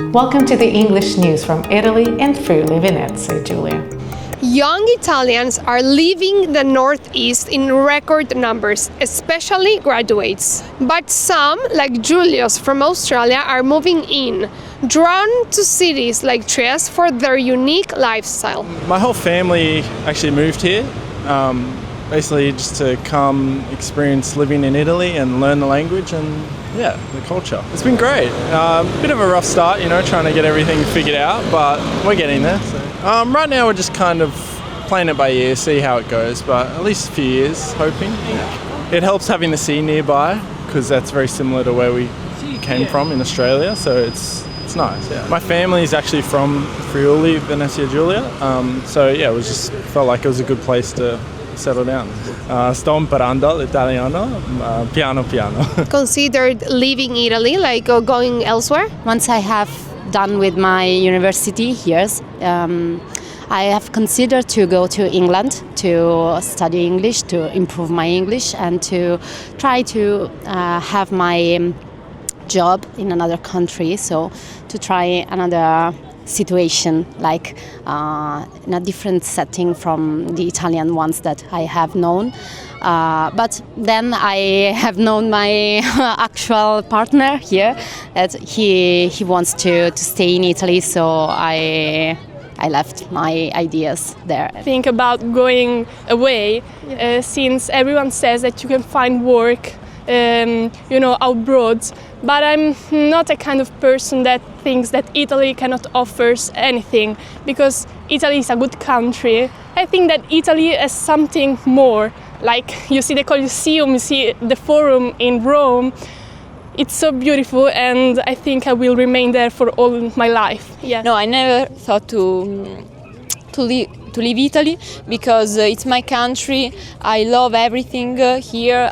Welcome to the English news from Italy and Friuli Venezia Giulia. Young Italians are leaving the Northeast in record numbers, especially graduates. But some, like Julius from Australia, are moving in, drawn to cities like Trieste for their unique lifestyle. My whole family actually moved here, basically just to come experience living in Italy and learn the language and the culture. It's been great. Bit of a rough start, trying to get everything figured out, but we're getting there. So. Right now we're just kind of playing it by ear, see how it goes, but at least a few years, hoping. It helps having the sea nearby, because that's very similar to where we came from in Australia, so it's nice. Yeah. My family is actually from Friuli Venezia Giulia, so it was just felt like it was a good place to settle down. Sto imparando l'italiano piano piano. Considered leaving Italy, like going elsewhere? Once I have done with my university years, I have considered to go to England to study English, to improve my English, and to try to have my job in another country, so to try another situation, like in a different setting from the Italian ones that I have known. But then I have known my actual partner here, that he wants to stay in Italy, so I left my ideas there. Think about going away, since everyone says that you can find work abroad, but I'm not a kind of person that thinks that Italy cannot offer anything, because Italy is a good country. I think that Italy has something more, like you see the Colosseum, you see the Forum in Rome. It's so beautiful, and I think I will remain there for all my life. Yeah. No, I never thought to leave Italy, because it's my country. I love everything here.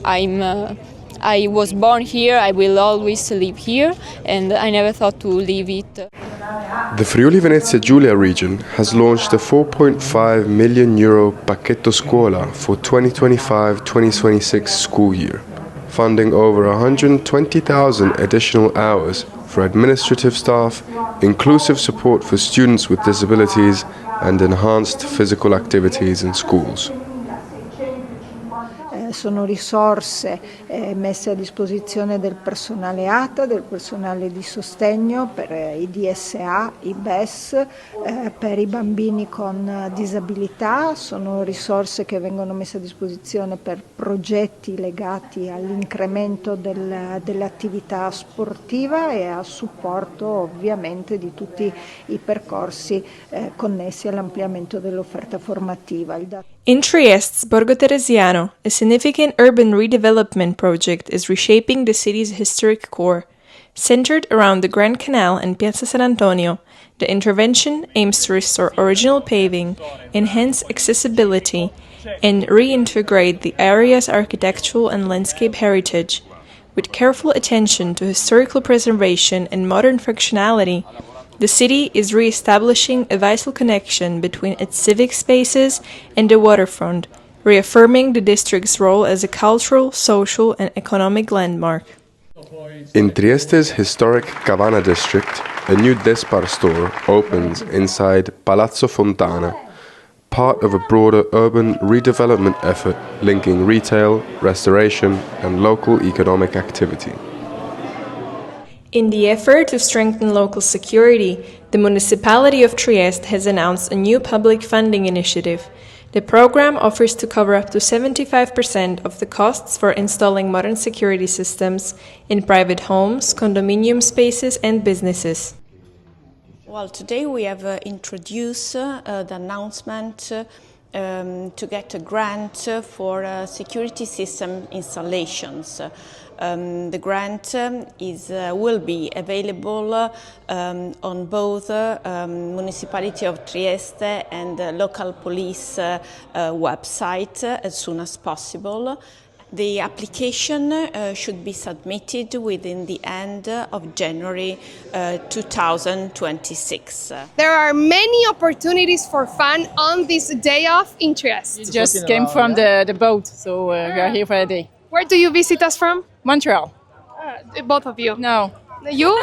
I was born here, I will always live here, and I never thought to leave it. The Friuli Venezia Giulia region has launched a €4.5 million Paketto Squala for 2025-2026 school year, funding over 120,000 additional hours for administrative staff, inclusive support for students with disabilities, and enhanced physical activities in schools. Sono risorse messe a disposizione del personale ATA, del personale di sostegno per i DSA, i BES, per i bambini con disabilità. Sono risorse che vengono messe a disposizione per progetti legati all'incremento dell'attività sportiva e a supporto ovviamente di tutti i percorsi connessi all'ampliamento dell'offerta formativa. In Trieste, Borgo Teresiano, a significant urban redevelopment project is reshaping the city's historic core. Centered around the Grand Canal and Piazza San Antonio, the intervention aims to restore original paving, enhance accessibility, and reintegrate the area's architectural and landscape heritage. With careful attention to historical preservation and modern functionality, the city is re-establishing a vital connection between its civic spaces and the waterfront, reaffirming the district's role as a cultural, social, and economic landmark. In Trieste's historic Cavana district, a new Despar store opens inside Palazzo Fontana, part of a broader urban redevelopment effort linking retail, restoration, and local economic activity. In the effort to strengthen local security, the municipality of Trieste has announced a new public funding initiative. The program offers to cover up to 75% of the costs for installing modern security systems in private homes, condominium spaces, and businesses. Well, today we have introduced the announcement to get a grant for security system installations. The grant will be available on both municipality of Trieste and local police website as soon as possible. The application should be submitted within the end of January 2026. There are many opportunities for fun on this day off in Trieste. Just came from the boat, so we are here for a day. Where do you visit us from? Montreal. Both of you? No. You?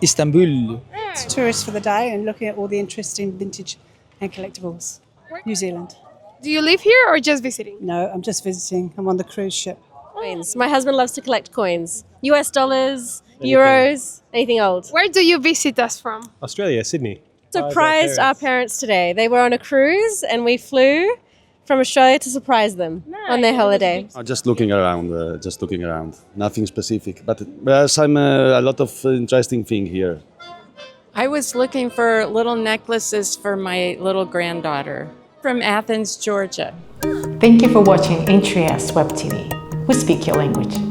Istanbul. tourist for the day and looking at all the interesting vintage and collectibles. New Zealand. Do you live here or just visiting? No, I'm just visiting. I'm on the cruise ship. Coins. My husband loves to collect coins. US dollars, euros, anything old. Where do you visit us from? Australia, Sydney. Surprised our parents today. They were on a cruise and we flew from Australia to surprise them on their holiday. Just looking around, Nothing specific, but there's a lot of interesting thing here. I was looking for little necklaces for my little granddaughter from Athens, Georgia. Thank you for watching in Trieste Web TV. We speak your language.